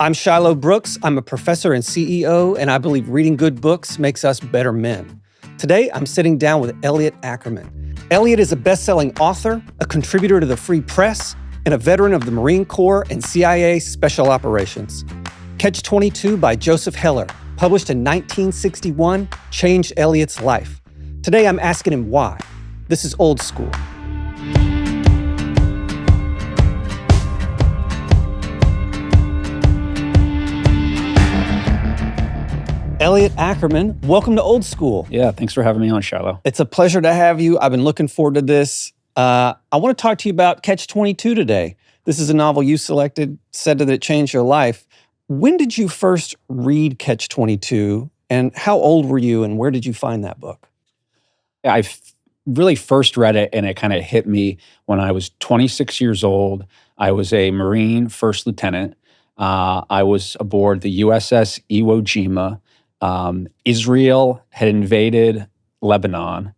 I'm Shilo Brooks. I'm a professor and CEO, and I believe reading good books makes us better men. Today, I'm sitting down with Elliot Ackerman. Elliot is a best-selling author, a contributor to the Free Press, and a veteran of the Marine Corps and CIA Special Operations. Catch-22 by Joseph Heller, published in 1961, changed Elliot's life. Today, I'm asking him why. This is Old School. Elliot Ackerman, welcome to Old School. Yeah, thanks for having me on, Shilo. It's a pleasure to have you. I've been looking forward to this. I want to talk to you about Catch-22 today. This is a novel you selected, said that it changed your life. When did you first read Catch-22, and how old were you, and where did you find that book? I really first read it, and it kind of hit me when I was 26 years old. I was a Marine first lieutenant. I was aboard the USS Iwo Jima. Israel had invaded Lebanon.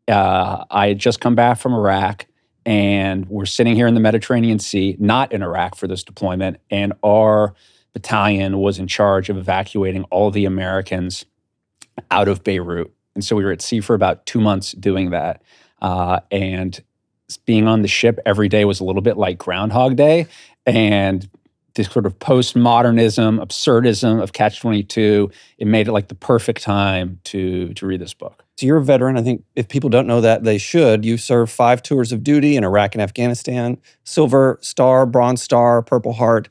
I had just come back from Iraq, and we're sitting here in the Mediterranean Sea, not in Iraq for this deployment, and our battalion was in charge of evacuating all the Americans out of Beirut. And so we were at sea for about 2 months doing that. And being on the ship every day was a little bit like Groundhog Day. And this sort of postmodernism, absurdism of Catch-22, it made it like the perfect time to read this book. So you're a veteran. I think if people don't know that, they should. You served 5 tours of duty in Iraq and Afghanistan, Silver Star, Bronze Star, Purple Heart.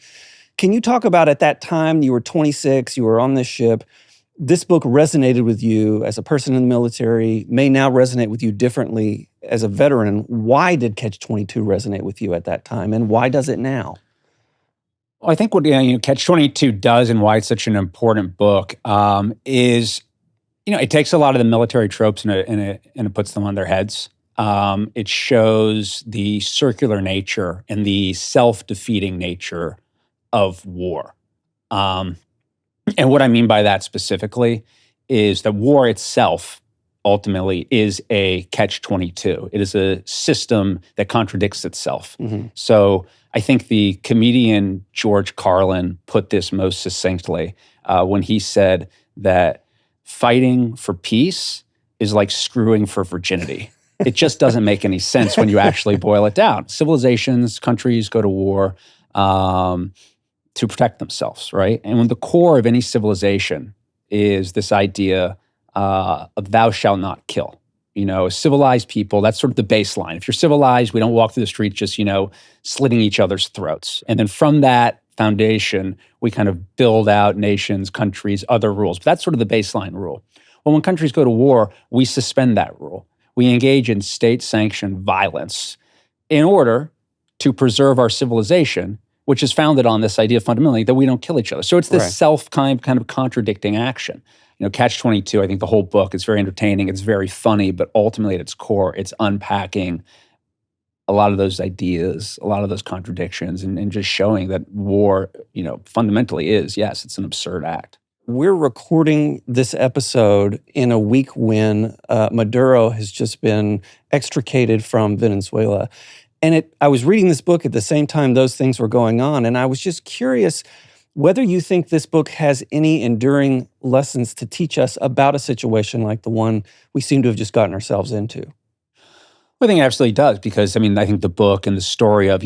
Can you talk about at that time, you were 26, you were on this ship, this book resonated with you as a person in the military, may now resonate with you differently as a veteran. Why did Catch-22 resonate with you at that time, and why does it now? Well, I think what Catch-22 does and why it's such an important book is, it takes a lot of the military tropes and it puts them on their heads. It shows the circular nature and the self-defeating nature of war. And what I mean by that specifically is that war itself ultimately is a Catch-22. It is a system that contradicts itself. Mm-hmm. So I think the comedian George Carlin put this most succinctly when he said that fighting for peace is like screwing for virginity. It just doesn't make any sense when you actually boil it down. Civilizations, countries go to war to protect themselves, right? And when the core of any civilization is this idea of thou shalt not kill. Civilized people, that's sort of the baseline. If you're civilized, we don't walk through the streets just, slitting each other's throats. And then from that foundation, we kind of build out nations, countries, other rules. But that's sort of the baseline rule. Well, when countries go to war, we suspend that rule. We engage in state-sanctioned violence in order to preserve our civilization, which is founded on this idea fundamentally that we don't kill each other. So it's this kind of contradicting action. Catch-22, I think the whole book is very entertaining, it's very funny, but ultimately at its core, it's unpacking a lot of those ideas, a lot of those contradictions, and just showing that war, fundamentally is, yes, it's an absurd act. We're recording this episode in a week when Maduro has just been extricated from Venezuela. And I was reading this book at the same time those things were going on, and I was just curious whether you think this book has any enduring lessons to teach us about a situation like the one we seem to have just gotten ourselves into. I think it absolutely does, because I think the book and the story of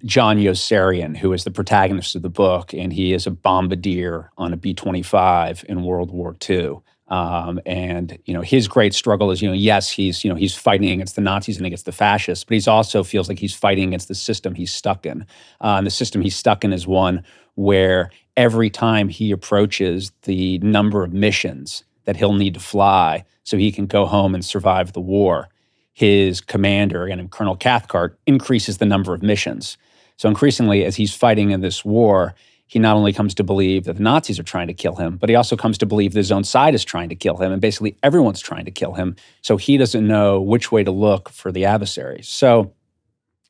John Yossarian, who is the protagonist of the book, and he is a bombardier on a B-25 in World War II. And his great struggle is, yes, he's fighting against the Nazis and against the fascists, but he also feels like he's fighting against the system he's stuck in. And the system he's stuck in is one where every time he approaches the number of missions that he'll need to fly so he can go home and survive the war, his commander, Colonel Cathcart, increases the number of missions. So increasingly, as he's fighting in this war, he not only comes to believe that the Nazis are trying to kill him, but he also comes to believe that his own side is trying to kill him, and basically everyone's trying to kill him. So he doesn't know which way to look for the adversaries. So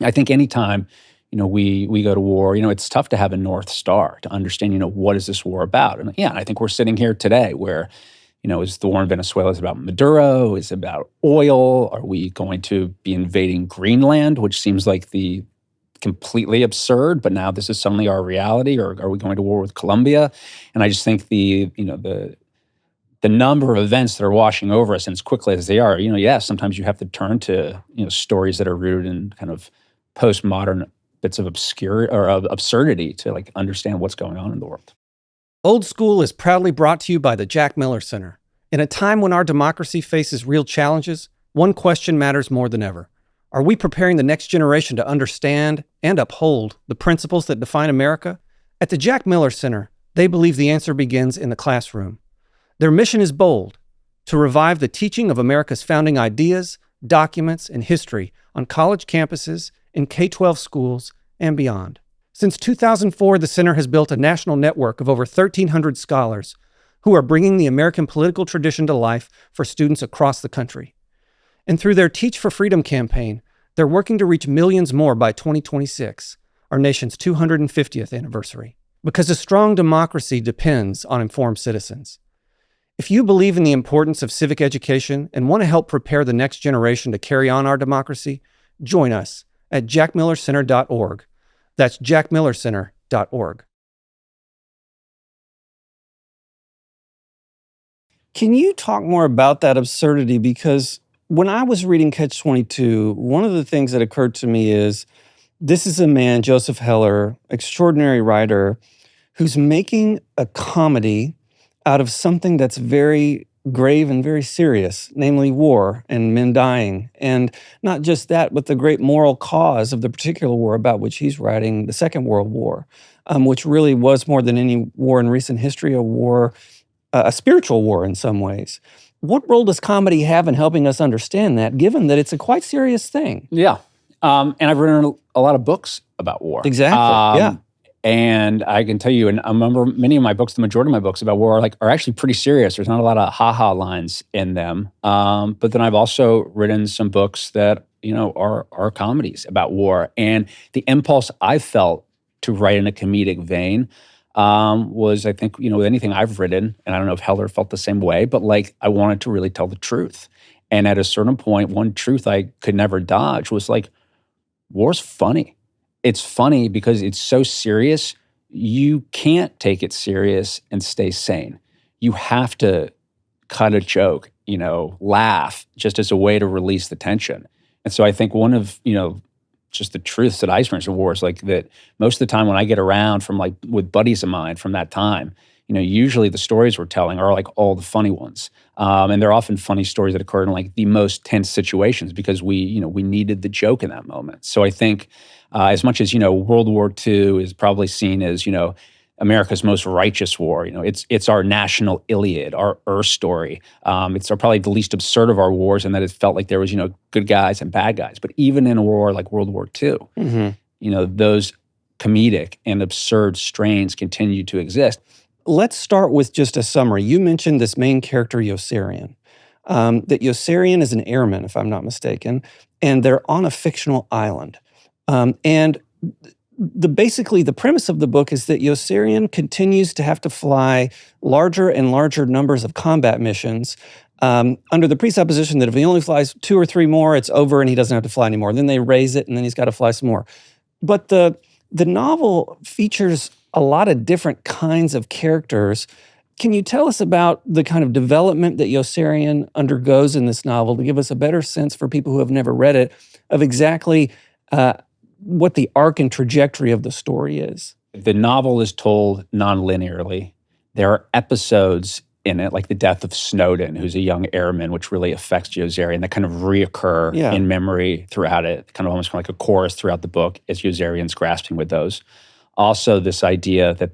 I think anytime we go to war, it's tough to have a North Star to understand, what is this war about? And I think we're sitting here today where, is the war in Venezuela about Maduro? Is it about oil? Are we going to be invading Greenland, which seems like the completely absurd, but now this is suddenly our reality, or are we going to war with Colombia? And I just think the number of events that are washing over us, and as quickly as they are, sometimes you have to turn to stories that are rooted in kind of postmodern bits of of absurdity to like understand what's going on in the world. Old School is proudly brought to you by the Jack Miller Center. In a time when our democracy faces real challenges, one question matters more than ever. Are we preparing the next generation to understand and uphold the principles that define America? At the Jack Miller Center, they believe the answer begins in the classroom. Their mission is bold: to revive the teaching of America's founding ideas, documents, and history on college campuses, in K-12 schools, and beyond. Since 2004, the center has built a national network of over 1,300 scholars who are bringing the American political tradition to life for students across the country. And through their Teach for Freedom campaign, they're working to reach millions more by 2026, our nation's 250th anniversary. Because a strong democracy depends on informed citizens. If you believe in the importance of civic education and want to help prepare the next generation to carry on our democracy, join us at jackmillercenter.org. That's jackmillercenter.org. Can you talk more about that absurdity? Because when I was reading Catch-22, one of the things that occurred to me is this is a man, Joseph Heller, extraordinary writer, who's making a comedy out of something that's very grave and very serious, namely war and men dying. And not just that, but the great moral cause of the particular war about which he's writing, the Second World War, which really was more than any war in recent history, a spiritual war in some ways. What role does comedy have in helping us understand that, given that it's a quite serious thing? Yeah. And I've written a lot of books about war. Exactly, yeah. And I can tell you, and I remember many of my books, the majority of my books about war are actually pretty serious. There's not a lot of ha-ha lines in them. But then I've also written some books that, are comedies about war. And the impulse I felt to write in a comedic vein was, I think, with anything I've written, and I don't know if Heller felt the same way, but like I wanted to really tell the truth. And at a certain point, one truth I could never dodge was like, war's funny. It's funny because it's so serious, you can't take it serious and stay sane. You have to cut a joke, laugh just as a way to release the tension. And so I think one of, just the truths that I experienced in war is like that most of the time when I get around from like with buddies of mine from that time, usually the stories we're telling are like all the funny ones. And they're often funny stories that occurred in like the most tense situations because we needed the joke in that moment. So I think as much as, World War II is probably seen as, America's most righteous war, it's our national Iliad, our Earth story. It's probably the least absurd of our wars in that it felt like there was, good guys and bad guys. But even in a war like World War II, those comedic and absurd strains continue to exist. Let's start with just a summary. You mentioned this main character, Yossarian. That Yossarian is an airman, if I'm not mistaken, and they're on a fictional island. And basically the premise of the book is that Yossarian continues to have to fly larger and larger numbers of combat missions under the presupposition that if he only flies 2 or 3 more, it's over and he doesn't have to fly anymore. Then they raise it and then he's got to fly some more. But the novel features a lot of different kinds of characters. Can you tell us about the kind of development that Yossarian undergoes in this novel to give us a better sense for people who have never read it of exactly what the arc and trajectory of the story is? The novel is told non-linearly. There are episodes in it, like the death of Snowden, who's a young airman, which really affects Yossarian, that kind of reoccur in memory throughout it, kind of almost like a chorus throughout the book as Yossarian's grasping with those. Also, this idea that,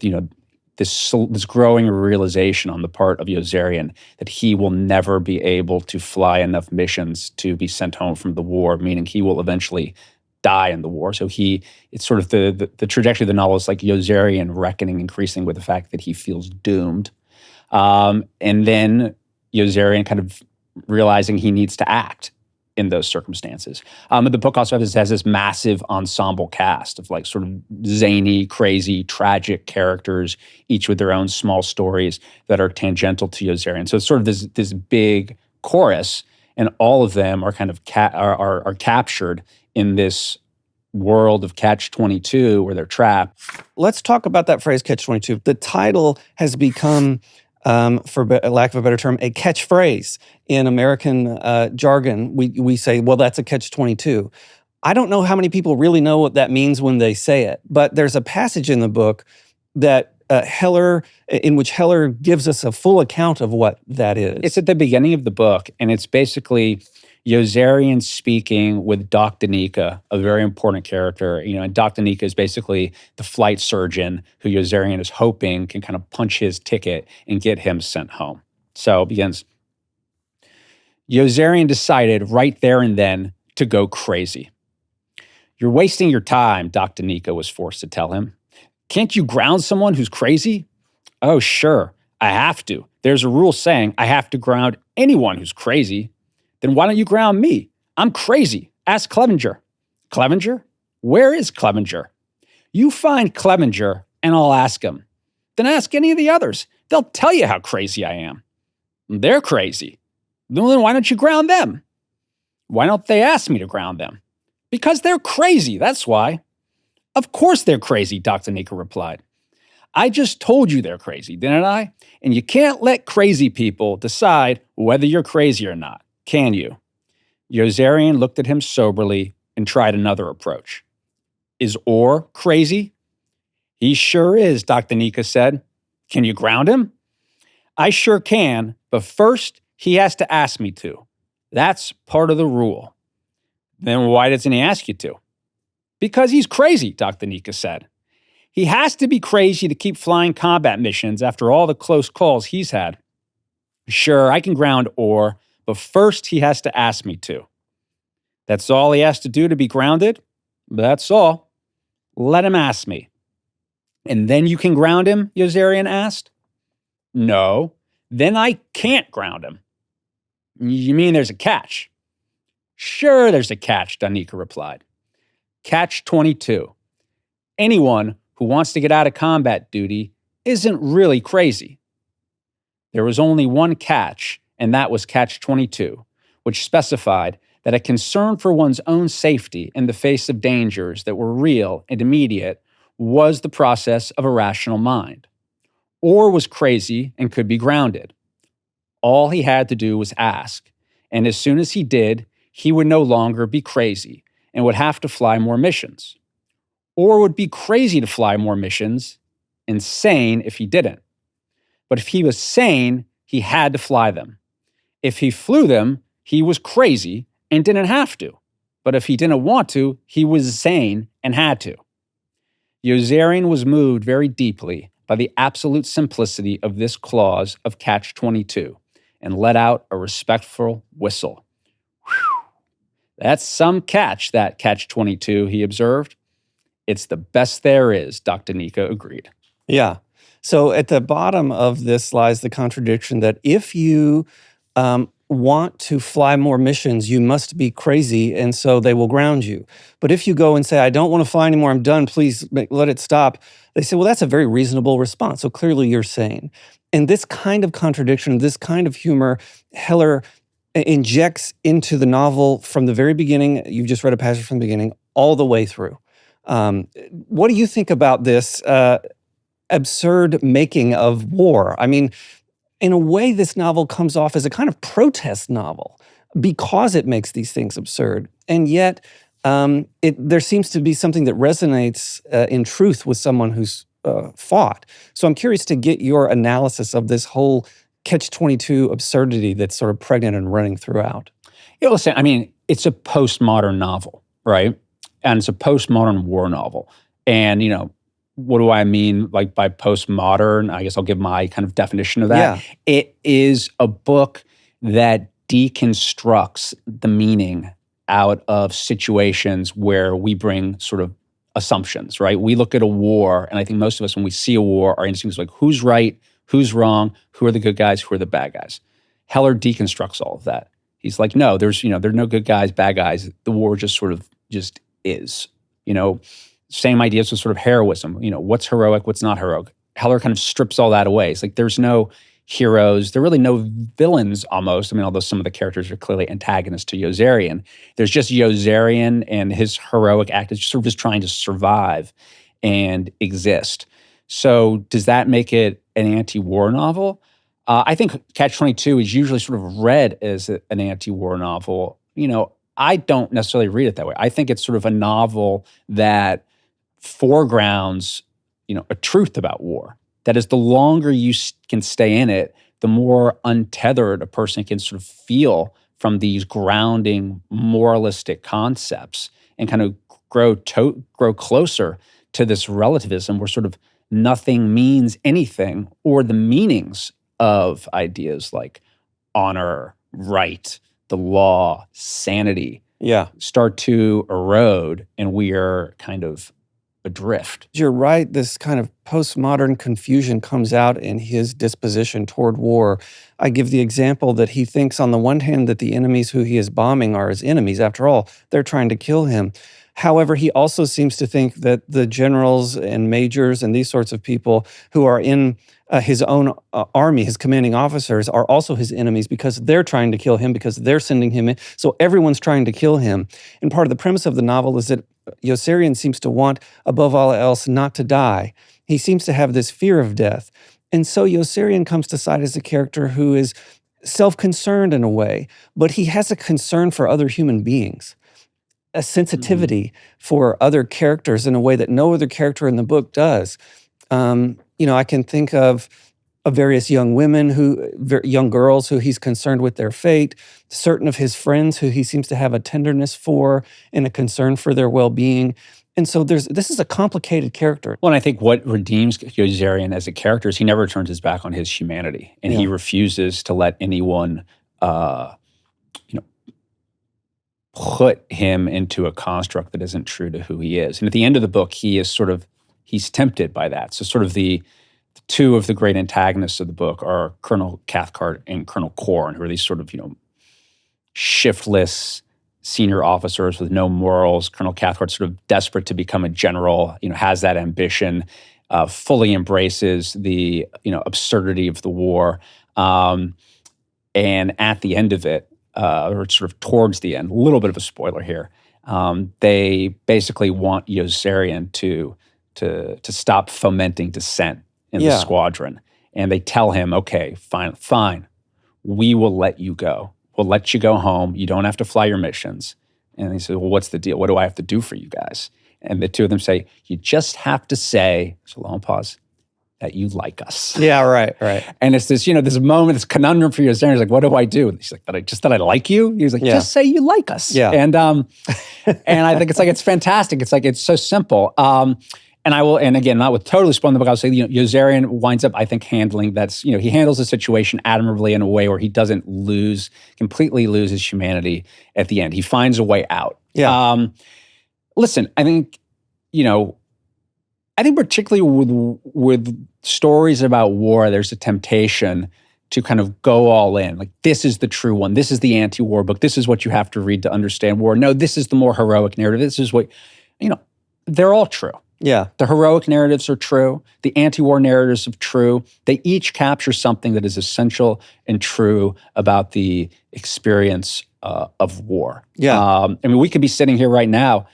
this growing realization on the part of Yossarian that he will never be able to fly enough missions to be sent home from the war, meaning he will eventually die in the war. So it's sort of the trajectory of the novel is like Yossarian reckoning increasing with the fact that he feels doomed. And then Yossarian kind of realizing he needs to act in those circumstances. And the book also has this massive ensemble cast of like sort of zany, crazy, tragic characters, each with their own small stories that are tangential to Yossarian. So it's sort of this big chorus, and all of them are kind of are captured in this world of Catch-22 where they're trapped. Let's talk about that phrase, Catch-22. The title has become, for lack of a better term, a catchphrase. In American jargon, we say, well, that's a Catch-22. I don't know how many people really know what that means when they say it, but there's a passage in the book that in which Heller gives us a full account of what that is. It's at the beginning of the book, and it's basically Yozerian speaking with Doc Danica, a very important character. And Doc Danica is basically the flight surgeon who Yozerian is hoping can kind of punch his ticket and get him sent home. So it begins, Yozerian decided right there and then to go crazy. You're wasting your time, Doc Danica was forced to tell him. Can't you ground someone who's crazy? Oh, sure, I have to. There's a rule saying I have to ground anyone who's crazy. Then why don't you ground me? I'm crazy. Ask Clevenger. Clevenger? Where is Clevenger? You find Clevenger and I'll ask him. Then ask any of the others. They'll tell you how crazy I am. They're crazy. Then why don't you ground them? Why don't they ask me to ground them? Because they're crazy, that's why. Of course they're crazy, Dr. Nika replied. I just told you they're crazy, didn't I? And you can't let crazy people decide whether you're crazy or not, can you? Yozerian looked at him soberly and tried another approach. Is Orr crazy? He sure is, Dr. Nika said. Can you ground him? I sure can, but first he has to ask me to. That's part of the rule. Then why doesn't he ask you to? Because he's crazy, Dr. Nika said. He has to be crazy to keep flying combat missions after all the close calls he's had. Sure, I can ground Orr, but first he has to ask me to. That's all he has to do to be grounded? That's all. Let him ask me. And then you can ground him, Yozerian asked. No, then I can't ground him. You mean there's a catch? Sure, there's a catch, Danica replied. Catch-22. Anyone who wants to get out of combat duty isn't really crazy. There was only one catch, and that was Catch-22, which specified that a concern for one's own safety in the face of dangers that were real and immediate was the process of a rational mind. Orr was crazy and could be grounded. All he had to do was ask, and as soon as he did, he would no longer be crazy and would have to fly more missions. Orr would be crazy to fly more missions, insane if he didn't. But if he was sane, he had to fly them. If he flew them, he was crazy and didn't have to. But if he didn't want to, he was sane and had to. Yozerian was moved very deeply by the absolute simplicity of this clause of Catch-22 and let out a respectful whistle. Whew. That's some catch, that Catch-22, he observed. It's the best there is, Dr. Nika agreed. Yeah. So at the bottom of this lies the contradiction that if you want to fly more missions, you must be crazy, and so they will ground you. But if you go and say, I don't want to fly anymore, I'm done, please let it stop, they say, well, that's a very reasonable response. So clearly you're sane. And this kind of contradiction, this kind of humor, Heller injects into the novel from the very beginning. You've just read a passage from the beginning, all the way through. What do you think about this absurd making of war? I mean, in a way, this novel comes off as a kind of protest novel because it makes these things absurd. And yet, there seems to be something that resonates in truth with someone who's fought. So I'm curious to get your analysis of this whole Catch-22 absurdity that's sort of pregnant and running throughout. Yeah, listen, I mean, it's a postmodern novel, right? And it's a postmodern war novel. And, you know, what do I mean like by postmodern? I guess I'll give my kind of definition of that. Yeah. It is a book that deconstructs the meaning out of situations where we bring sort of assumptions, right? We look at a war, and I think most of us, when we see a war, our instinct is like, who's right, who's wrong, who are the good guys, who are the bad guys? Heller deconstructs all of that. He's like, no, there are no good guys, bad guys. The war just is, you know. Same ideas with sort of heroism. You know, what's heroic, what's not heroic. Heller kind of strips all that away. It's like there's no heroes. There are really no villains almost. I mean, although some of the characters are clearly antagonists to Yozerian. There's just Yozerian and his heroic act is sort of just trying to survive and exist. So does that make it an anti-war novel? I think Catch-22 is usually sort of read as an anti-war novel. I don't necessarily read it that way. I think it's sort of a novel that foregrounds, a truth about war. That is, the longer you can stay in it, the more untethered a person can sort of feel from these grounding moralistic concepts and kind of grow closer to this relativism where sort of nothing means anything, or the meanings of ideas like honor, right, the law, sanity start to erode, and we are kind of adrift. You're right. This kind of postmodern confusion comes out in his disposition toward war. I give the example that he thinks on the one hand that the enemies who he is bombing are his enemies. After all, they're trying to kill him. However, he also seems to think that the generals and majors and these sorts of people who are in his own army, his commanding officers, are also his enemies because they're trying to kill him, because they're sending him in. So everyone's trying to kill him. And part of the premise of the novel is that Yozerian seems to want, above all else, not to die. He seems to have this fear of death. And so Yozerian comes to sight as a character who is self-concerned in a way, but he has a concern for other human beings, a sensitivity for other characters in a way that no other character in the book does. I can think of various young women, young girls who he's concerned with their fate, certain of his friends who he seems to have a tenderness for and a concern for their well-being. And so this is a complicated character. Well, and I think what redeems Yozerian as a character is he never turns his back on his humanity, and he refuses to let anyone, put him into a construct that isn't true to who he is. And at the end of the book, he's tempted by that. So sort of the two of the great antagonists of the book are Colonel Cathcart and Colonel Corn, who are these sort of, shiftless senior officers with no morals. Colonel Cathcart sort of desperate to become a general, has that ambition, fully embraces the, absurdity of the war. And at the end of it, or sort of towards the end, a little bit of a spoiler here, they basically want Yozerian to stop fomenting dissent in the squadron. And they tell him, okay, fine, we will let you go. We'll let you go home. You don't have to fly your missions. And he says, well, what's the deal? What do I have to do for you guys? And the two of them say, you just have to say, so long pause, that you like us. Yeah, right. And it's this, this moment, this conundrum for Yozerian. He's like, what do I do? And she's like, that I like you? He was like, just say you like us. Yeah. And I think it's fantastic. It's like, it's so simple. And again, not with totally spoiling the book, I'll say, Yozerian winds up, I think, handling he handles the situation admirably in a way where he doesn't completely lose his humanity at the end. He finds a way out. Yeah. Listen, I think particularly with stories about war, there's a temptation to kind of go all in. Like, this is the true one. This is the anti-war book. This is what you have to read to understand war. No, this is the more heroic narrative. This is what, they're all true. Yeah. The heroic narratives are true. The anti-war narratives are true. They each capture something that is essential and true about the experience of war. Yeah. We could be sitting here right now,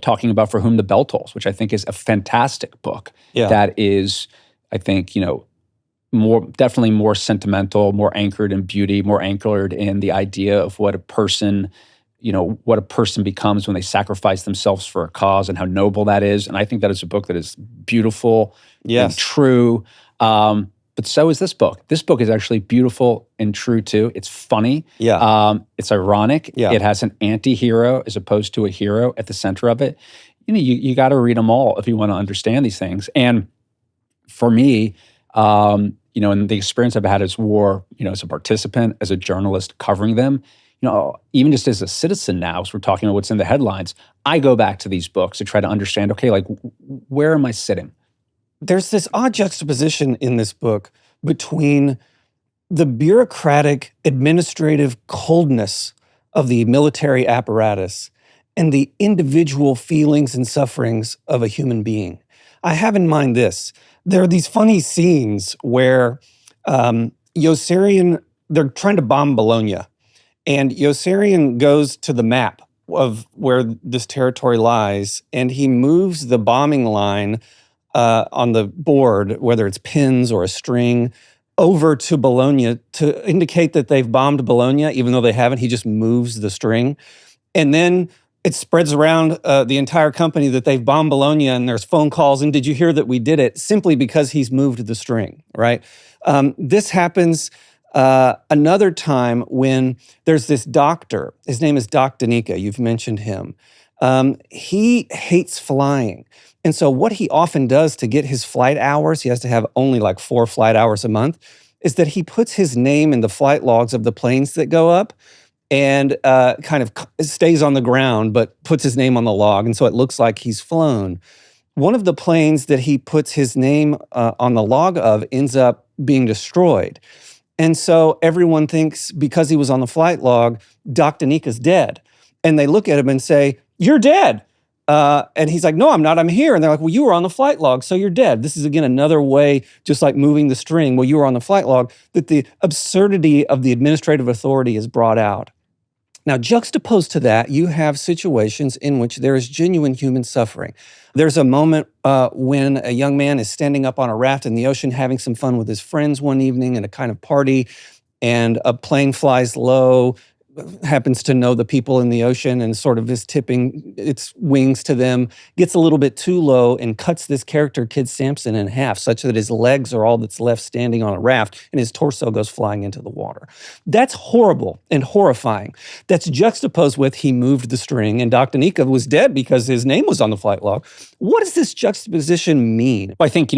talking about For Whom the Bell Tolls, which I think is a fantastic book. Yeah. That is, I think, definitely more sentimental, more anchored in beauty, more anchored in the idea of what a person becomes when they sacrifice themselves for a cause and how noble that is. And I think that is a book that is beautiful and true. But so is this book. This book is actually beautiful and true too. It's funny. Yeah. It's ironic. Yeah. It has an anti-hero as opposed to a hero at the center of it. You got to read them all if you want to understand these things. And for me, and the experience I've had as war, as a participant, as a journalist covering them, even just as a citizen now, as we're talking about what's in the headlines, I go back to these books to try to understand, okay, like, where am I sitting? There's this odd juxtaposition in this book between the bureaucratic, administrative coldness of the military apparatus and the individual feelings and sufferings of a human being. I have in mind this. There are these funny scenes where Yossarian, they're trying to bomb Bologna. And Yossarian goes to the map of where this territory lies, and he moves the bombing line on the board, whether it's pins or a string, over to Bologna to indicate that they've bombed Bologna, even though they haven't. He just moves the string. And then it spreads around the entire company that they've bombed Bologna, and there's phone calls, and did you hear that we did it? Simply because he's moved the string, right? This happens another time when there's this doctor. His name is Doc Danica. You've mentioned him. He hates flying. And so what he often does to get his flight hours, he has to have only like 4 flight hours a month, is that he puts his name in the flight logs of the planes that go up and kind of stays on the ground, but puts his name on the log. And so it looks like he's flown. One of the planes that he puts his name on the log of ends up being destroyed. And so everyone thinks because he was on the flight log, Doc Danica's dead. And they look at him and say, "You're dead." And he's like, "No, I'm not. I'm here." And they're like, "Well, you were on the flight log, so you're dead." This is, again, another way, just like moving the string, well, you were on the flight log, that the absurdity of the administrative authority is brought out. Now, juxtaposed to that, you have situations in which there is genuine human suffering. There's a moment when a young man is standing up on a raft in the ocean having some fun with his friends one evening at a kind of party, and a plane flies low, happens to know the people in the ocean and sort of is tipping its wings to them, gets a little bit too low and cuts this character, Kid Sampson, in half, such that his legs are all that's left standing on a raft and his torso goes flying into the water. That's horrible and horrifying. That's juxtaposed with he moved the string and Doc Danica was dead because his name was on the flight log. What does this juxtaposition mean? Well, I think,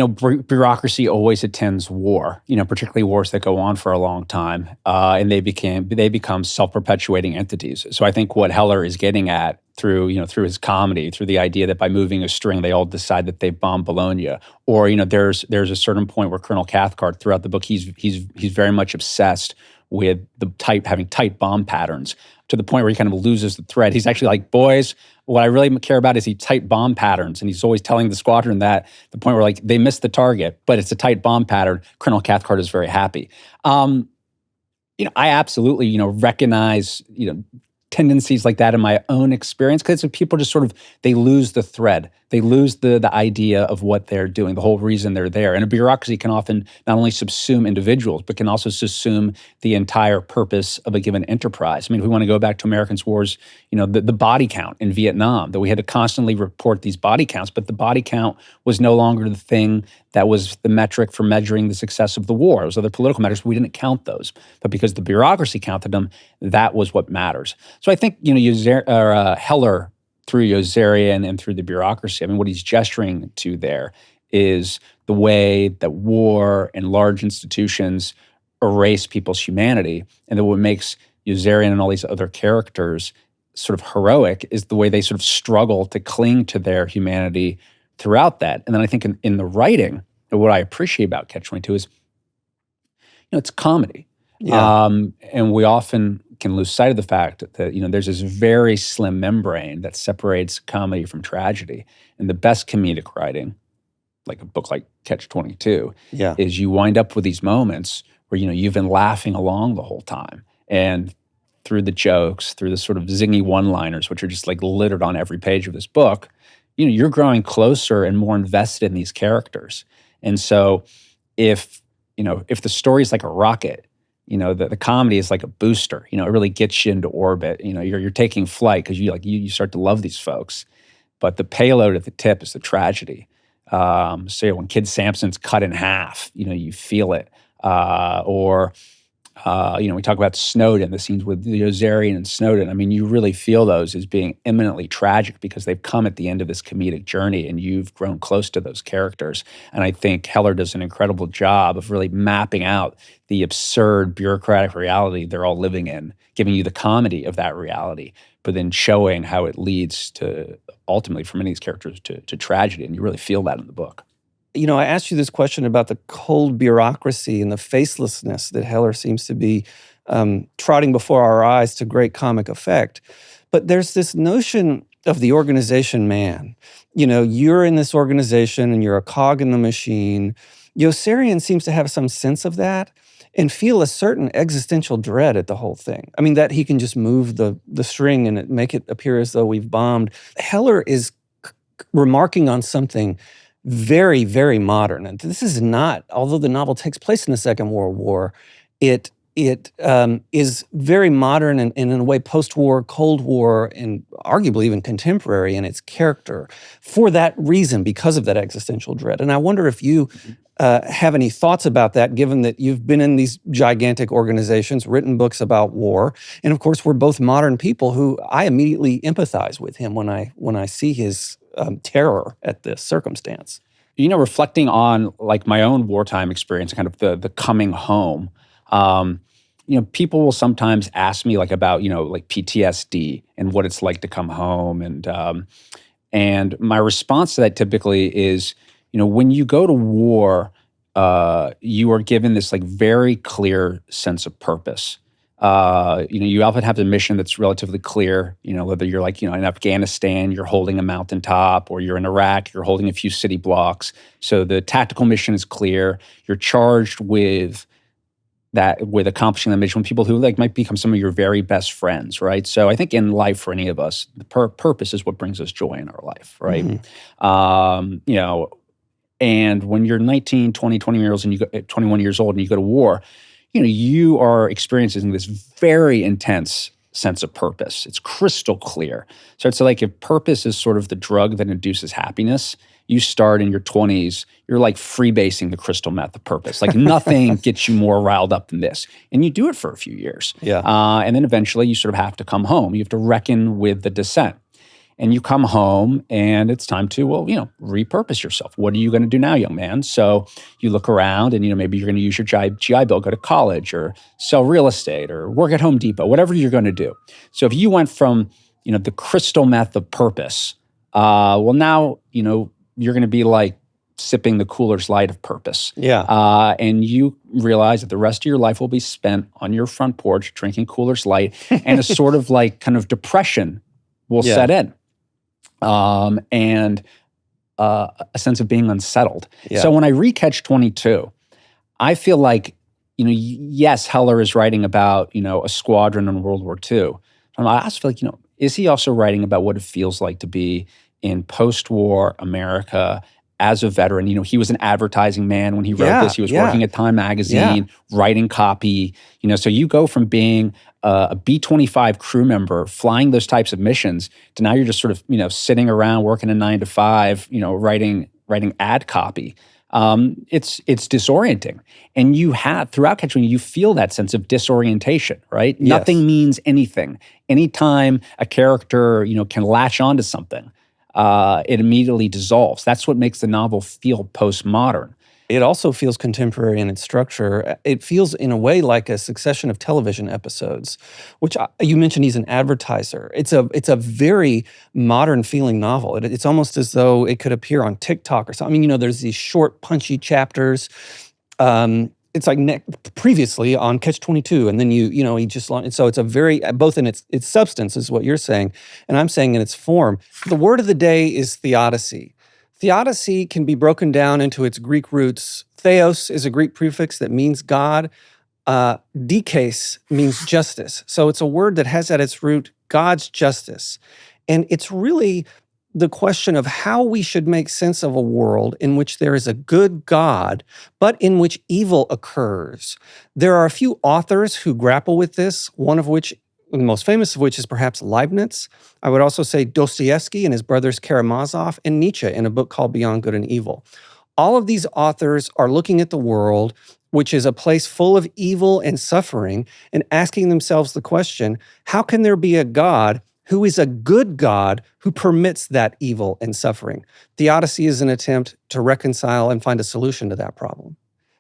bureaucracy always attends war, particularly wars that go on for a long time, and they become self-perpetuating entities. So I think what Heller is getting at through his comedy, through the idea that by moving a string, they all decide that they've bombed Bologna, or there's a certain point where Colonel Cathcart, throughout the book, he's very much obsessed with having tight bomb patterns, to the point where he kind of loses the thread. He's actually like, "Boys, what I really care about is tight bomb patterns." And he's always telling the squadron that, the point where they missed the target, but it's a tight bomb pattern. Colonel Cathcart is very happy. I absolutely, recognize, tendencies like that in my own experience, because people just they lose the thread. They lose the idea of what they're doing, the whole reason they're there. And a bureaucracy can often not only subsume individuals, but can also subsume the entire purpose of a given enterprise. I mean, if we want to go back to Americans' wars, the body count in Vietnam, that we had to constantly report these body counts, but the body count was no longer the thing that was the metric for measuring the success of the war. It was other political matters. We didn't count those. But because the bureaucracy counted them, that was what matters. So I think, Heller, through Yossarian and through the bureaucracy, I mean, what he's gesturing to there is the way that war and large institutions erase people's humanity, and that what makes Yossarian and all these other characters sort of heroic is the way they sort of struggle to cling to their humanity throughout that. And then I think in the writing, what I appreciate about Catch-22 is, it's comedy. Yeah. And we often can lose sight of the fact that, there's this very slim membrane that separates comedy from tragedy. And the best comedic writing, like a book like Catch-22, is you wind up with these moments where, you've been laughing along the whole time. And through the jokes, through the sort of zingy one-liners, which are just littered on every page of this book, you're growing closer and more invested in these characters. And so if the story is like a rocket, the comedy is like a booster. It really gets you into orbit. You're taking flight because you start to love these folks. But the payload at the tip is the tragedy. So when Kid Sampson's cut in half, you feel it. We talk about Snowden, the scenes with Yossarian and Snowden. I mean, you really feel those as being eminently tragic because they've come at the end of this comedic journey and you've grown close to those characters. And I think Heller does an incredible job of really mapping out the absurd bureaucratic reality they're all living in, giving you the comedy of that reality, but then showing how it leads to, ultimately, for many of these characters, to tragedy. And you really feel that in the book. I asked you this question about the cold bureaucracy and the facelessness that Heller seems to be trotting before our eyes to great comic effect. But there's this notion of the organization man. You're in this organization and you're a cog in the machine. Yossarian seems to have some sense of that. and feel a certain existential dread at the whole thing. I mean, that he can just move the string and make it appear as though we've bombed. Heller is remarking on something very, very modern. And this is not, although the novel takes place in the Second World War, it is very modern and in a way post-war, Cold War, and arguably even contemporary in its character for that reason, because of that existential dread. And I wonder if you have any thoughts about that, given that you've been in these gigantic organizations, written books about war, and of course we're both modern people who I immediately empathize with him when I see his terror at this circumstance. Reflecting on like my own wartime experience, kind of the coming home. People will sometimes ask me like about like PTSD and what it's like to come home, and my response to that typically is, when you go to war, you are given this like very clear sense of purpose. You often have a mission that's relatively clear, whether you're like, in Afghanistan, you're holding a mountaintop, or you're in Iraq, you're holding a few city blocks. So the tactical mission is clear. You're charged with accomplishing the mission with people who like might become some of your very best friends, right? So I think in life for any of us, the purpose is what brings us joy in our life, right? Mm-hmm. And when you're 19, 20, 21 years old and you go to war, you are experiencing this very intense sense of purpose. It's crystal clear. So it's like if purpose is sort of the drug that induces happiness, you start in your 20s, you're like freebasing the crystal meth of purpose. Like nothing gets you more riled up than this. And you do it for a few years. Yeah. And then eventually you sort of have to come home. You have to reckon with the descent. And you come home and it's time to, repurpose yourself. What are you going to do now, young man? So you look around and, maybe you're going to use your GI Bill, go to college or sell real estate or work at Home Depot, whatever you're going to do. So if you went from, the crystal meth of purpose, now, you're going to be like sipping the Cooler's Light of purpose. Yeah. And you realize that the rest of your life will be spent on your front porch drinking Cooler's Light and a sort of like kind of depression will set in. And a sense of being unsettled. Yeah. So when I read Catch-22, I feel like, yes, Heller is writing about, a squadron in World War II. I also feel like, is he also writing about what it feels like to be in post-war America as a veteran? He was an advertising man when he wrote this. He was working at Time magazine, writing copy. So you go from being a B-25 crew member flying those types of missions to now you're just sort of, sitting around working a 9 to 5, writing ad copy. It's disorienting. And you have, throughout Catch-22, you feel that sense of disorientation, right? Yes. Nothing means anything. Anytime a character, can latch onto something, it immediately dissolves. That's what makes the novel feel postmodern. It also feels contemporary in its structure. It feels in a way like a succession of television episodes, which you mentioned he's an advertiser. It's a very modern feeling novel. It's almost as though it could appear on TikTok or something. I mean, there's these short, punchy chapters. It's like previously on Catch-22, and then he just launched. And so it's a very, both in its substance is what you're saying, and I'm saying in its form. The word of the day is Theodicy. Theodicy can be broken down into its Greek roots. Theos is a Greek prefix that means God. Dikes means justice. So it's a word that has at its root God's justice. And it's really the question of how we should make sense of a world in which there is a good God, but in which evil occurs. There are a few authors who grapple with this, one of which, the most famous of which is perhaps Leibniz. I would also say Dostoevsky and his brothers Karamazov, and Nietzsche in a book called Beyond Good and Evil. All of these authors are looking at the world, which is a place full of evil and suffering, and asking themselves the question, how can there be a God who is a good God who permits that evil and suffering? Theodicy is an attempt to reconcile and find a solution to that problem.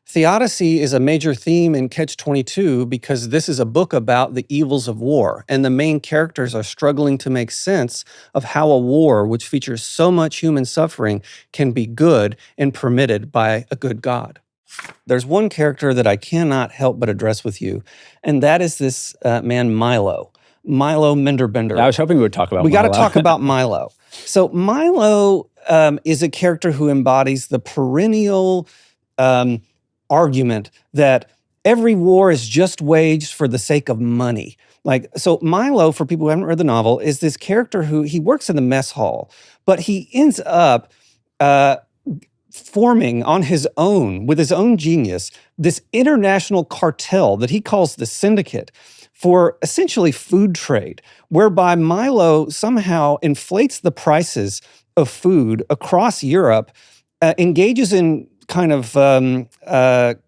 Theodicy is a major theme in Catch-22 because this is a book about the evils of war, and the main characters are struggling to make sense of how a war, which features so much human suffering, can be good and permitted by a good God. There's one character that I cannot help but address with you, and that is this man Milo Menderbender. I was hoping we would talk about Milo. We got to talk about Milo. So Milo is a character who embodies the perennial argument that every war is just waged for the sake of money. Like, so Milo, for people who haven't read the novel, is this character who he works in the mess hall, but he ends up uh, forming on his own, with his own genius, this international cartel that he calls the Syndicate for essentially food trade, whereby Milo somehow inflates the prices of food across Europe, engages in kind of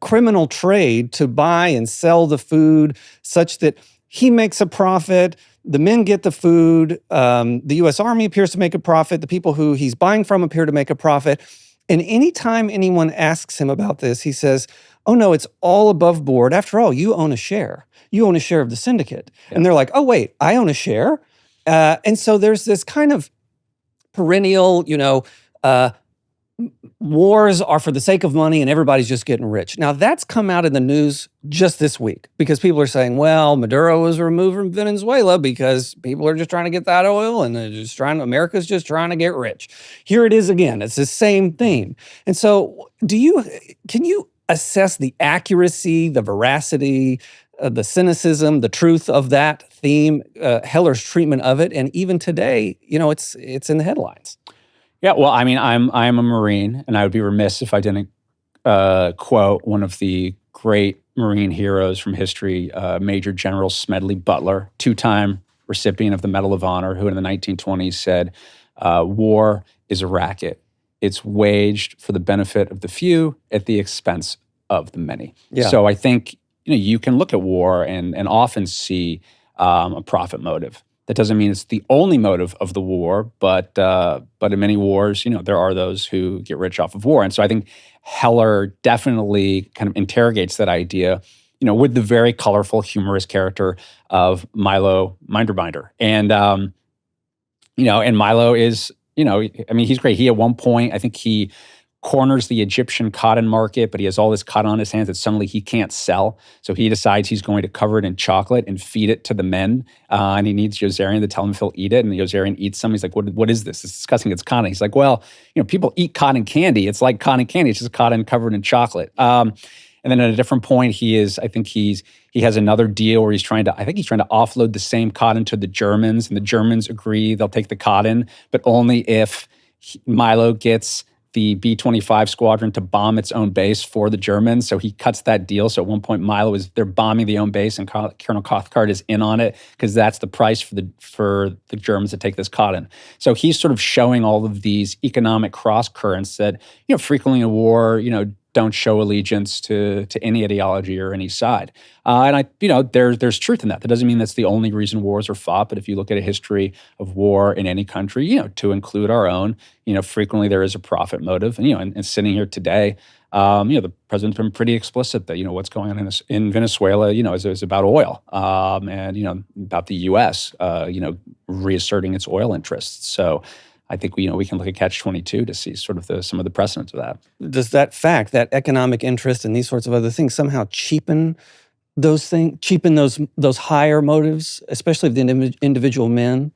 criminal trade to buy and sell the food such that he makes a profit, the men get the food, the U.S. Army appears to make a profit, the people who he's buying from appear to make a profit. And anytime anyone asks him about this, he says, oh no, it's all above board. After all, you own a share. You own a share of the Syndicate. Yeah. And they're like, oh wait, I own a share? And so there's this kind of perennial, wars are for the sake of money and everybody's just getting rich. Now, that's come out in the news just this week because people are saying, well, Maduro was removed from Venezuela because people are just trying to get that oil and America's just trying to get rich. Here it is again. It's the same theme. And so can you assess the accuracy, the veracity, the cynicism, the truth of that theme, Heller's treatment of it? And even today, it's in the headlines. Yeah, well, I mean, I'm a Marine, and I would be remiss if I didn't quote one of the great Marine heroes from history, Major General Smedley Butler, two-time recipient of the Medal of Honor, who in the 1920s said, war is a racket. It's waged for the benefit of the few at the expense of the many. Yeah. So I think you can look at war and often see a profit motive. That doesn't mean it's the only motive of the war, but in many wars, there are those who get rich off of war. And so I think Heller definitely kind of interrogates that idea, with the very colorful, humorous character of Milo Minderbinder. And, and Milo is, he's great. He, at one point, I think he corners the Egyptian cotton market, but he has all this cotton on his hands that suddenly he can't sell. So he decides he's going to cover it in chocolate and feed it to the men. And he needs Yozarian to tell him if he'll eat it. And the Yozarian eats some. He's like, what is this? It's disgusting. It's cotton. He's like, well, people eat cotton candy. It's like cotton candy. It's just cotton covered in chocolate. And then at a different point, he has another deal where he's trying to offload the same cotton to the Germans. And the Germans agree they'll take the cotton, but only if Milo gets the B-25 squadron to bomb its own base for the Germans. So he cuts that deal. So at one point, they're bombing the own base, and Colonel Cathcart is in on it because that's the price for the Germans to take this cotton. So he's sort of showing all of these economic cross currents that, frequently in a war, don't show allegiance to any ideology or any side. And there's truth in that. That doesn't mean that's the only reason wars are fought, but if you look at a history of war in any country, to include our own, frequently there is a profit motive. And sitting here today, the president's been pretty explicit that, what's going on in Venezuela, is about oil, and, about the U.S., reasserting its oil interests. So I think we can look at Catch-22 to see sort of some of the precedents of that. Does that fact, that economic interest and these sorts of other things, somehow cheapen those things, those higher motives, especially of the individual men?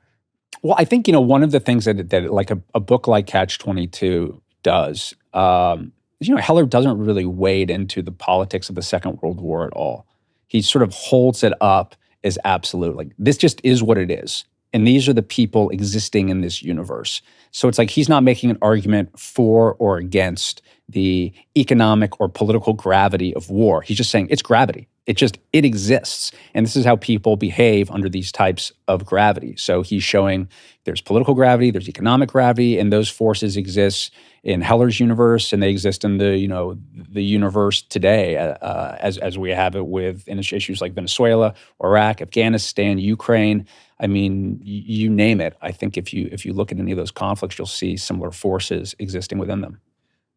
Well, I think one of the things that like a book like Catch-22 does, Heller doesn't really wade into the politics of the Second World War at all. He sort of holds it up as absolute, like this just is what it is. And these are the people existing in this universe. So it's like he's not making an argument for or against the economic or political gravity of war. He's just saying it's gravity. It exists. And this is how people behave under these types of gravity. So he's showing there's political gravity, there's economic gravity, and those forces exist in Heller's universe, and they exist in the universe today as we have it with issues like Venezuela, Iraq, Afghanistan, Ukraine. I mean, you name it. I think if you look at any of those conflicts, you'll see similar forces existing within them.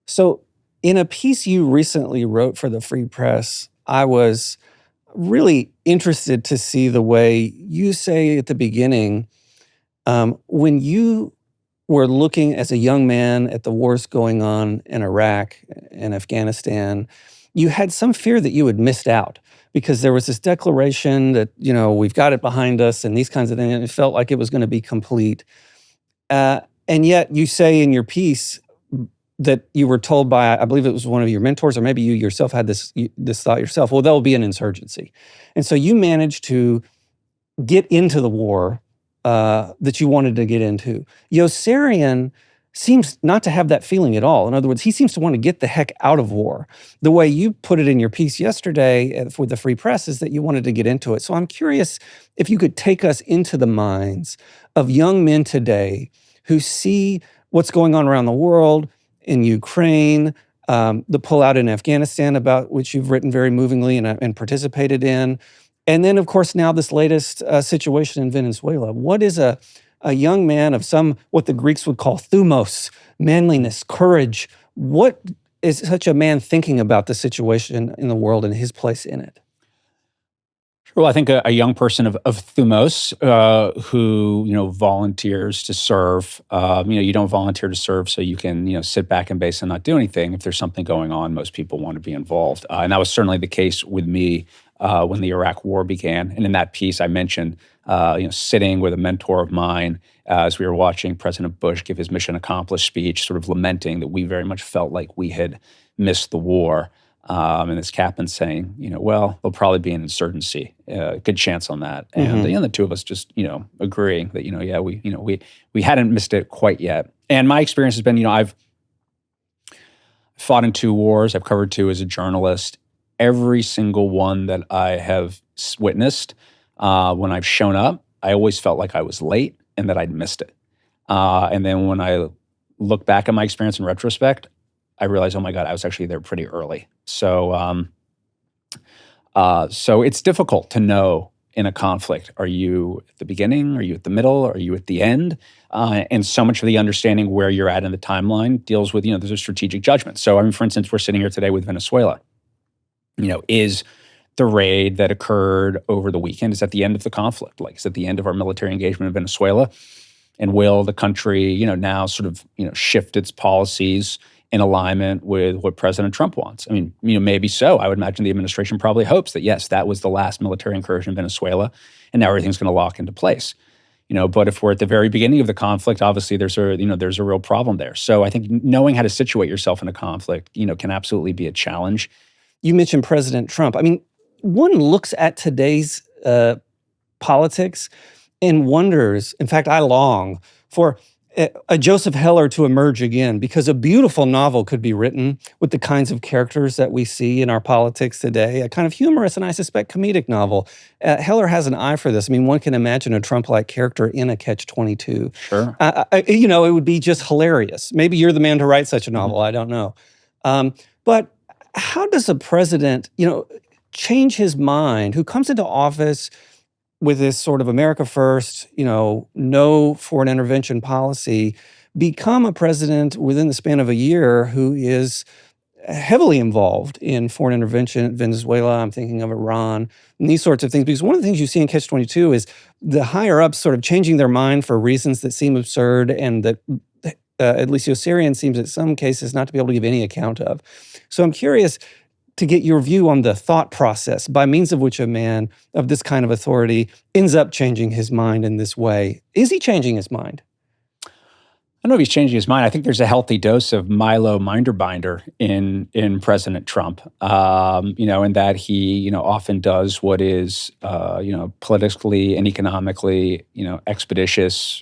So in a piece you recently wrote for the Free Press, I was really interested to see the way you say at the beginning, when you were looking as a young man at the wars going on in Iraq and Afghanistan, you had some fear that you had missed out because there was this declaration that, we've got it behind us and these kinds of things. And it felt like it was going to be complete. And yet you say in your piece, that you were told by, I believe it was one of your mentors, or maybe you yourself had this thought yourself, well, there'll be an insurgency. And so you managed to get into the war that you wanted to get into. Yossarian seems not to have that feeling at all. In other words, he seems to want to get the heck out of war. The way you put it in your piece yesterday for the Free Press is that you wanted to get into it. So I'm curious if you could take us into the minds of young men today who see what's going on around the world, in Ukraine, the pullout in Afghanistan, about which you've written very movingly and participated in. And then, of course, now this latest situation in Venezuela. What is a young man of what the Greeks would call thumos, manliness, courage? What is such a man thinking about the situation in the world and his place in it? Well, I think a young person of Thumos who volunteers to serve. You don't volunteer to serve so you can sit back and basically not do anything. If there's something going on, most people want to be involved, and that was certainly the case with me when the Iraq War began. And in that piece, I mentioned sitting with a mentor of mine as we were watching President Bush give his mission accomplished speech, sort of lamenting that we very much felt like we had missed the war. And this captain saying, well, there'll probably be an insurgency, good chance on that. And the two of us just, agreeing that, we hadn't missed it quite yet. And my experience has been, I've fought in 2 wars. I've covered 2 as a journalist. Every single one that I have witnessed, when I've shown up, I always felt like I was late and that I'd missed it. And then when I look back at my experience in retrospect, I realized, oh my God, I was actually there pretty early. So, so it's difficult to know in a conflict. Are you at the beginning? Are you at the middle? Are you at the end? And so much of the understanding where you're at in the timeline deals with, there's a strategic judgment. So, for instance, we're sitting here today with Venezuela. Is the raid that occurred over the weekend, is at the end of the conflict? Like, is it the end of our military engagement in Venezuela? And will the country, now sort of, shift its policies in alignment with what President Trump wants? I mean, maybe so. I would imagine the administration probably hopes that, yes, that was the last military incursion in Venezuela, and now everything's going to lock into place. But if we're at the very beginning of the conflict, obviously there's a real problem there. So I think knowing how to situate yourself in a conflict, can absolutely be a challenge. You mentioned President Trump. I mean, one looks at today's politics and wonders, in fact, I long for a Joseph Heller to emerge again, because a beautiful novel could be written with the kinds of characters that we see in our politics today, a kind of humorous and I suspect comedic novel. Heller has an eye for this. I mean, one can imagine a Trump-like character in a Catch-22. Sure. It would be just hilarious. Maybe you're the man to write such a novel. I don't know. But how does a president, change his mind, who comes into office with this sort of America first, no foreign intervention policy, become a president within the span of a year who is heavily involved in foreign intervention in Venezuela? I'm thinking of Iran and these sorts of things. Because one of the things you see in Catch-22 is the higher-ups sort of changing their mind for reasons that seem absurd and that at least Yossarian seems in some cases not to be able to give any account of. So I'm curious to get your view on the thought process by means of which a man of this kind of authority ends up changing his mind in this way. Is he changing his mind? I don't know if he's changing his mind. I think there's a healthy dose of Milo Minderbinder in President Trump, in that he, often does what is, politically and economically, expeditious,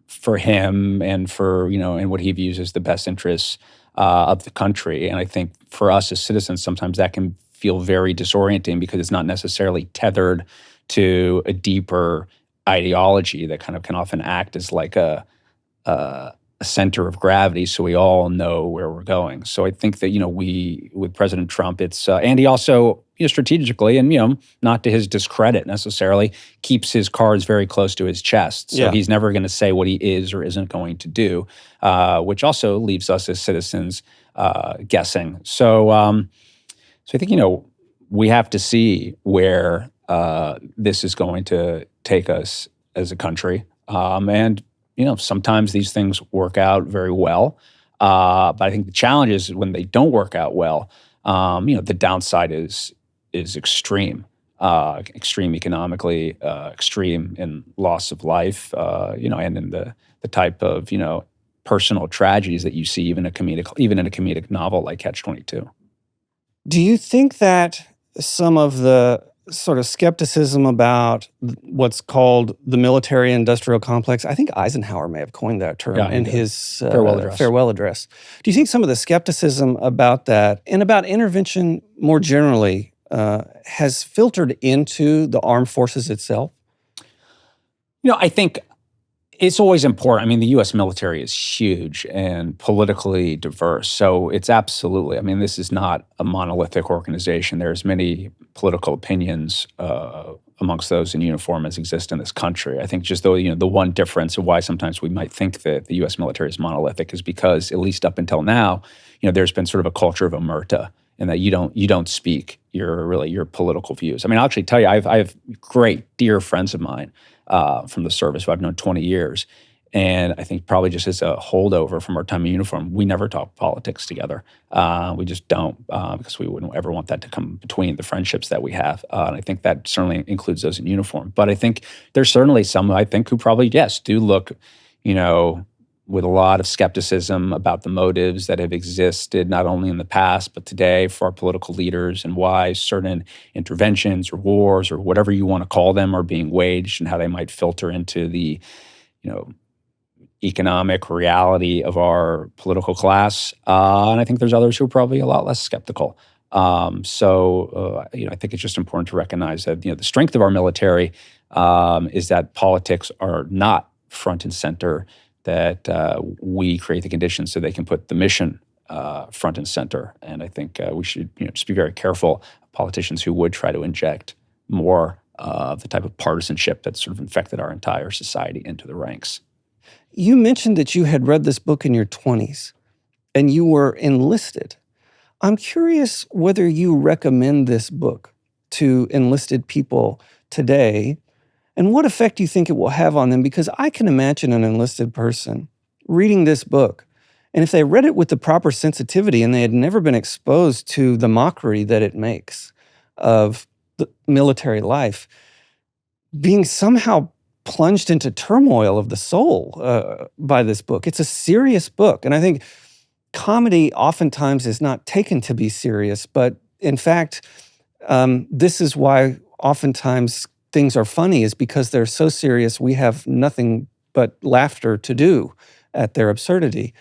for him and for, and what he views as the best interests of the country. And I think for us as citizens, sometimes that can feel very disorienting because it's not necessarily tethered to a deeper ideology that kind of can often act as like a center of gravity, so we all know where we're going. So I think that we with President Trump, it's and he also strategically and not to his discredit necessarily keeps his cards very close to his chest. So he's never going to say what he is or isn't going to do, which also leaves us as citizens guessing. So I think we have to see where this is going to take us as a country, and sometimes these things work out very well, but I think the challenge is when they don't work out well. The downside is extreme, extreme economically, extreme in loss of life, and in the type of personal tragedies that you see even in a comedic novel like Catch-22. Do you think that some of the sort of skepticism about what's called the military-industrial complex, I think Eisenhower may have coined that term in his farewell address. Do you think some of the skepticism about that and about intervention more generally has filtered into the armed forces itself? I think it's always important. I mean, the U.S. military is huge and politically diverse. So it's absolutely, this is not a monolithic organization. There's many political opinions amongst those in uniform as exist in this country. I think just though, the one difference of why sometimes we might think that the U.S. military is monolithic is because, at least up until now, there's been sort of a culture of omerta, and that you don't speak your political views. I'll actually tell you, I have great, dear friends of mine from the service who I've known 20 years. And I think probably just as a holdover from our time in uniform, we never talk politics together. We just don't, because we wouldn't ever want that to come between the friendships that we have. And I think that certainly includes those in uniform. But I think there's certainly some, I think, who probably, yes, do look, with a lot of skepticism about the motives that have existed not only in the past but today for our political leaders, and why certain interventions or wars or whatever you want to call them are being waged, and how they might filter into the economic reality of our political class. And I think there's others who are probably a lot less skeptical. I think it's just important to recognize that the strength of our military is that politics are not front and center, that we create the conditions so they can put the mission front and center. And I think we should just be very careful of politicians who would try to inject more of the type of partisanship that's sort of infected our entire society into the ranks. You mentioned that you had read this book in your 20s and you were enlisted. I'm curious whether you recommend this book to enlisted people today, and what effect you think it will have on them, because I can imagine an enlisted person reading this book, and if they read it with the proper sensitivity and they had never been exposed to the mockery that it makes of the military life, being somehow plunged into turmoil of the soul by this book. It's a serious book, and I think comedy oftentimes is not taken to be serious, but in fact, this is why oftentimes things are funny, is because they're so serious we have nothing but laughter to do at their absurdity.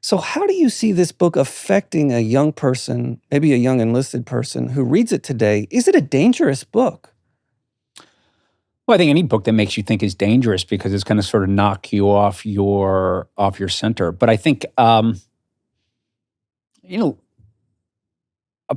So how do you see this book affecting a young person, maybe a young enlisted person who reads it today? Is it a dangerous book? Well, I think any book that makes you think is dangerous because it's going to sort of knock you off your center. But I think a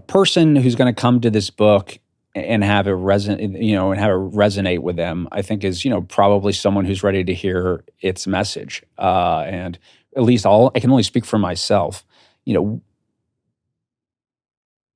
person who's going to come to this book and have it resonate with them, I think is, probably someone who's ready to hear its message. And at least I can only speak for myself.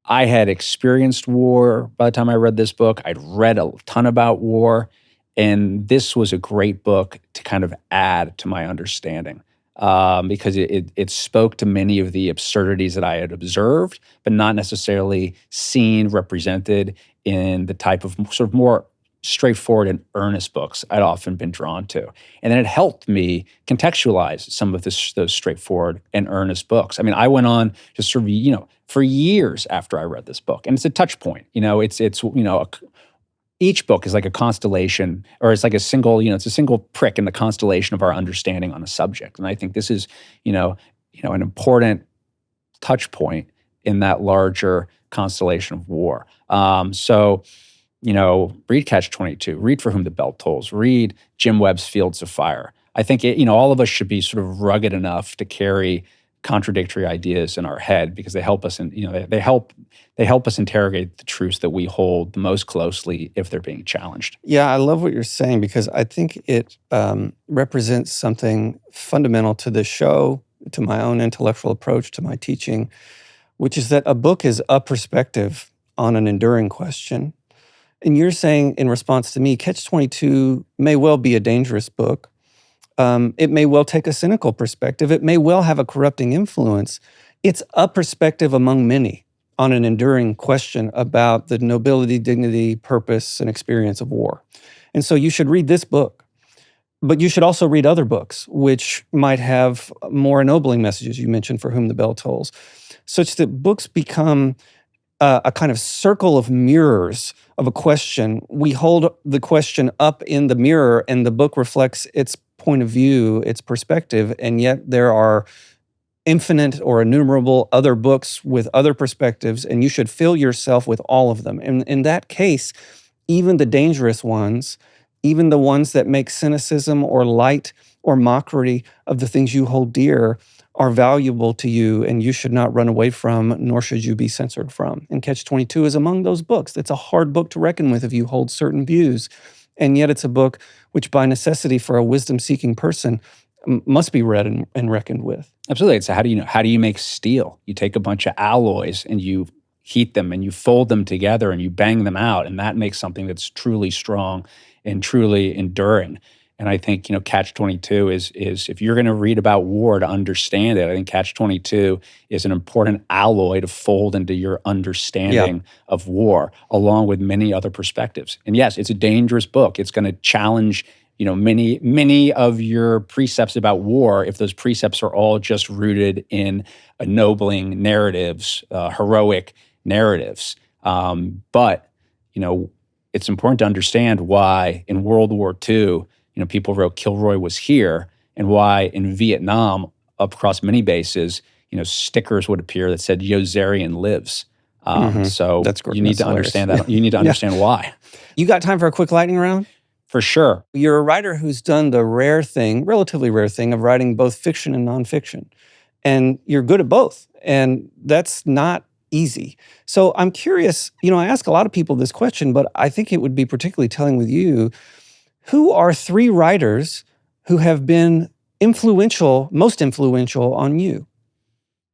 I had experienced war by the time I read this book. I'd read a ton about war, and this was a great book to kind of add to my understanding. Because it spoke to many of the absurdities that I had observed, but not necessarily seen represented in the type of sort of more straightforward and earnest books I'd often been drawn to. And then it helped me contextualize some of those straightforward and earnest books. I went on to sort of, for years after I read this book, and it's a touch point. Each book is like a constellation, or it's like a single, it's a single prick in the constellation of our understanding on a subject. And I think this is, an important touch point in that larger constellation of war. Read Catch-22, read For Whom the Bell Tolls, read Jim Webb's Fields of Fire. I think, all of us should be sort of rugged enough to carry contradictory ideas in our head, because they help us, they help us interrogate the truths that we hold the most closely if they're being challenged. Yeah, I love what you're saying, because I think it represents something fundamental to the show, to my own intellectual approach, to my teaching, which is that a book is a perspective on an enduring question. And you're saying, in response to me, Catch-22 may well be a dangerous book. It may well take a cynical perspective. It may well have a corrupting influence. It's a perspective among many on an enduring question about the nobility, dignity, purpose, and experience of war. And so you should read this book. But you should also read other books, which might have more ennobling messages. You mentioned For Whom the Bell Tolls, such that books become a kind of circle of mirrors of a question. We hold the question up in the mirror, and the book reflects its point of view, its perspective, and yet there are infinite or innumerable other books with other perspectives, and you should fill yourself with all of them. And in that case, even the dangerous ones, even the ones that make cynicism or light or mockery of the things you hold dear, are valuable to you, and you should not run away from, nor should you be censored from. And Catch-22 is among those books. It's a hard book to reckon with if you hold certain views. And yet it's a book which, by necessity for a wisdom-seeking person, must be read and reckoned with. Absolutely. So how do you make steel? You take a bunch of alloys and you heat them and you fold them together and you bang them out, and that makes something that's truly strong and truly enduring. And I think, Catch-22 is if you're going to read about war to understand it, I think Catch-22 is an important alloy to fold into your understanding of war, along with many other perspectives. And yes, it's a dangerous book. It's going to challenge, many of your precepts about war, if those precepts are all just rooted in ennobling narratives, heroic narratives. But it's important to understand why in World War II, people wrote Kilroy was here, and why in Vietnam, across many bases, stickers would appear that said Yozerian lives. So That's great. You need to understand that. You need to understand why. You got time for a quick lightning round? For sure. You're a writer who's done the relatively rare thing of writing both fiction and nonfiction. And you're good at both. And that's not easy. So I'm curious, I ask a lot of people this question, but I think it would be particularly telling with you. Who are 3 writers who have been most influential on you?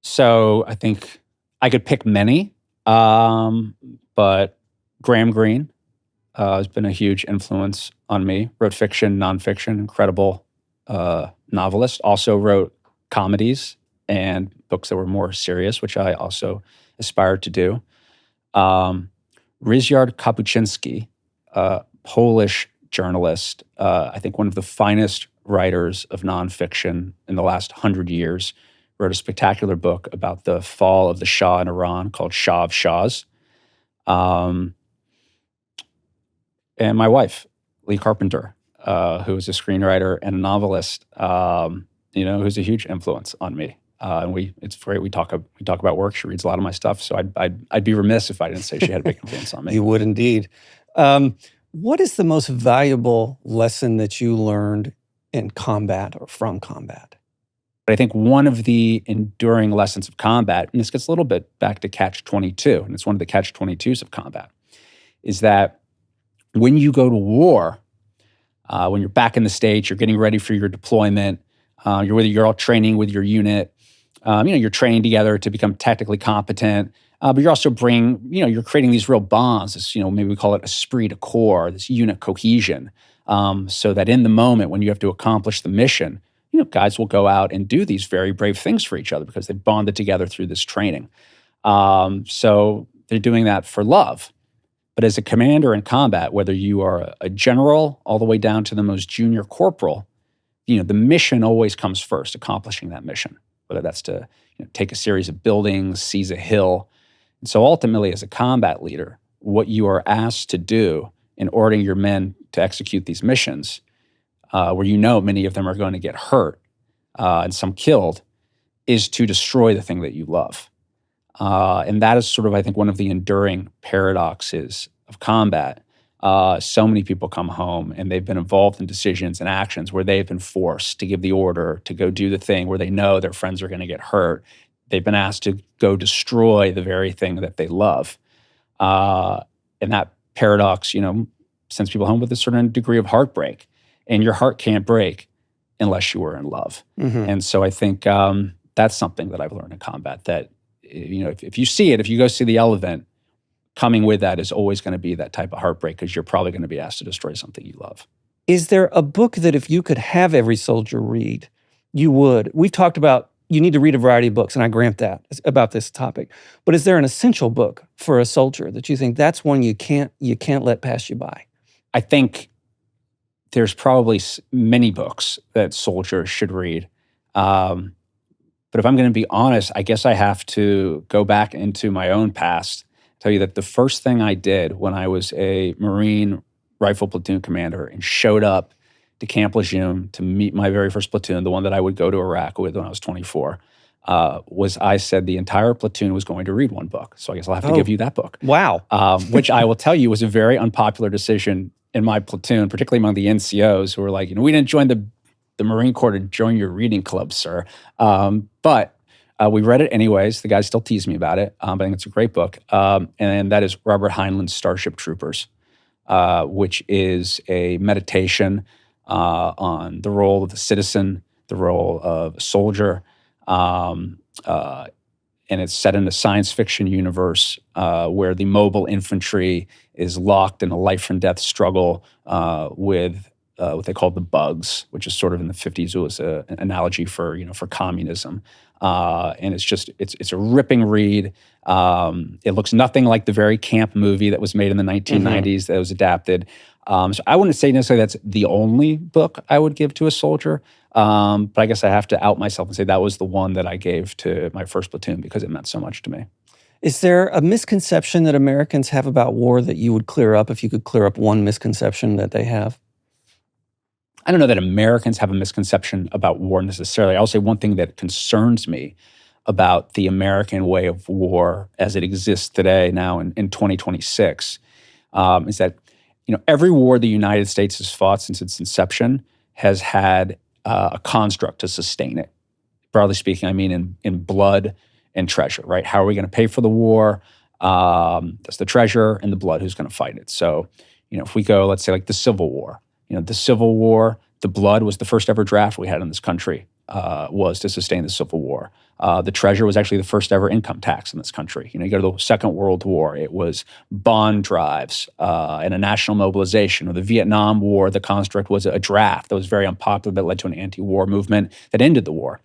So I think I could pick many, but Graham Greene has been a huge influence on me. Wrote fiction, nonfiction, incredible novelist. Also wrote comedies and books that were more serious, which I also aspired to do. Ryszard Kapuscinski, Polish journalist, I think one of the finest writers of nonfiction in the last 100 years, wrote a spectacular book about the fall of the Shah in Iran called Shah of Shahs. And my wife, Lee Carpenter, who is a screenwriter and a novelist, who's a huge influence on me. And it's great. We talk about work. She reads a lot of my stuff, so I'd be remiss if I didn't say she had a big influence on me. You would indeed. What is the most valuable lesson that you learned in combat or from combat? But I think one of the enduring lessons of combat, and this gets a little bit back to Catch-22, and it's one of the Catch-22s of combat, is that when you go to war, when you're back in the States, you're getting ready for your deployment, you're all training with your unit, you're training together to become technically competent, but you're also you're creating these real bonds, this, maybe we call it esprit de corps, this unit cohesion, so that in the moment when you have to accomplish the mission, guys will go out and do these very brave things for each other because they've bonded together through this training. So they're doing that for love. But as a commander in combat, whether you are a general all the way down to the most junior corporal, the mission always comes first, accomplishing that mission, whether that's to take a series of buildings, seize a hill. And so ultimately, as a combat leader, what you are asked to do in ordering your men to execute these missions, where many of them are going to get hurt and some killed, is to destroy the thing that you love. And that is sort of, I think, one of the enduring paradoxes of combat. So many people come home and they've been involved in decisions and actions where they've been forced to give the order to go do the thing where they know their friends are going to get hurt. They've been asked to go destroy the very thing that they love. And that paradox, sends people home with a certain degree of heartbreak. And your heart can't break unless you are in love. Mm-hmm. And so I think that's something that I've learned in combat, that if you see it, if you go see the elephant, coming with that is always going to be that type of heartbreak because you're probably going to be asked to destroy something you love. Is there a book that if you could have every soldier read, you would? We've talked about you need to read a variety of books, and I grant that about this topic. But is there an essential book for a soldier that you think that's one you can't let pass you by? I think there's probably many books that soldiers should read. But if I'm going to be honest, I guess I have to go back into my own past, tell you that the first thing I did when I was a Marine rifle platoon commander and showed up to Camp Lejeune to meet my very first platoon, the one that I would go to Iraq with when I was 24, was I said the entire platoon was going to read one book. So I guess I'll have to give you that book. Wow. Which I will tell you was a very unpopular decision in my platoon, particularly among the NCOs who were like, we didn't join the Marine Corps to join your reading club, sir. But we read it anyways. The guys still tease me about it. But I think it's a great book. And that is Robert Heinlein's Starship Troopers, which is a meditation on the role of the citizen, the role of a soldier. And it's set in a science fiction universe where the mobile infantry is locked in a life and death struggle with what they call the bugs, which is sort of in the 50s. It was an analogy for communism. And it's a ripping read. It looks nothing like the very camp movie that was made in the 1990s that was adapted. So I wouldn't say necessarily that's the only book I would give to a soldier. But I guess I have to out myself and say that was the one that I gave to my first platoon because it meant so much to me. Is there a misconception that Americans have about war that you would clear up if you could clear up one misconception that they have? I don't know that Americans have a misconception about war necessarily. I'll say one thing that concerns me about the American way of war as it exists today now in 2026 is that every war the United States has fought since its inception has had a construct to sustain it. Broadly speaking, I mean in blood and treasure, right? How are we going to pay for the war? That's the treasure and the blood. Who's going to fight it? So, if we go, let's say like the Civil War, the Civil War, the blood was the first ever draft we had in this country, was to sustain the Civil War. The treasure was actually the first ever income tax in this country. You go to the Second World War, it was bond drives and a national mobilization. Or the Vietnam War, the construct was a draft that was very unpopular that led to an anti-war movement that ended the war.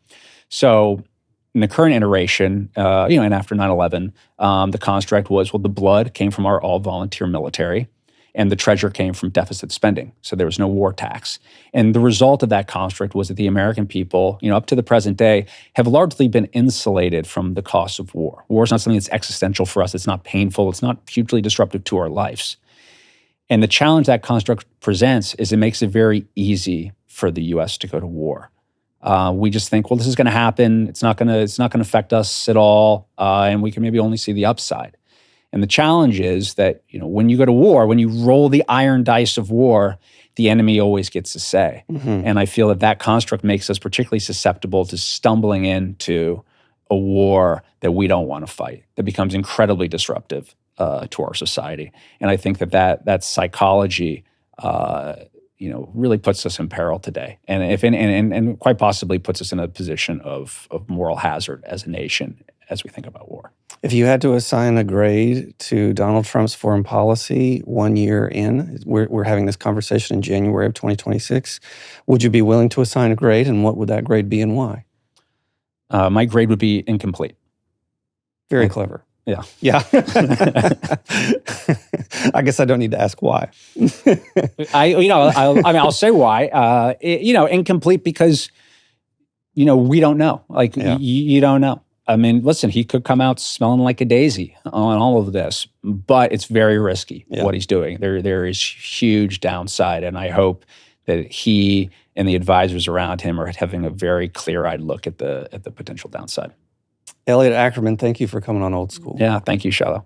So in the current iteration, and after 9/11, the construct was, the blood came from our all-volunteer military, and the treasure came from deficit spending. So there was no war tax. And the result of that construct was that the American people, up to the present day, have largely been insulated from the costs of war. War is not something that's existential for us. It's not painful. It's not hugely disruptive to our lives. And the challenge that construct presents is it makes it very easy for the U.S. to go to war. We just think, this is going to happen. It's not going to affect us at all, and we can maybe only see the upside. And the challenge is that when you go to war, when you roll the iron dice of war, the enemy always gets a say. And I feel that construct makes us particularly susceptible to stumbling into a war that we don't want to fight, that becomes incredibly disruptive to our society. And I think that psychology really puts us in peril today, and and quite possibly puts us in a position of moral hazard as a nation as we think about war. If you had to assign a grade to Donald Trump's foreign policy 1 year in, we're having this conversation in January of 2026, would you be willing to assign a grade, and what would that grade be and why? My grade would be incomplete. Very clever. Yeah. Yeah. I guess I don't need to ask why. I'll say why. Incomplete because, we don't know. You don't know. Listen, he could come out smelling like a daisy on all of this, but it's very risky what he's doing. There is huge downside, and I hope that he and the advisors around him are having a very clear-eyed look at the potential downside. Elliot Ackerman, thank you for coming on Old School. Yeah, thank you, Shilo.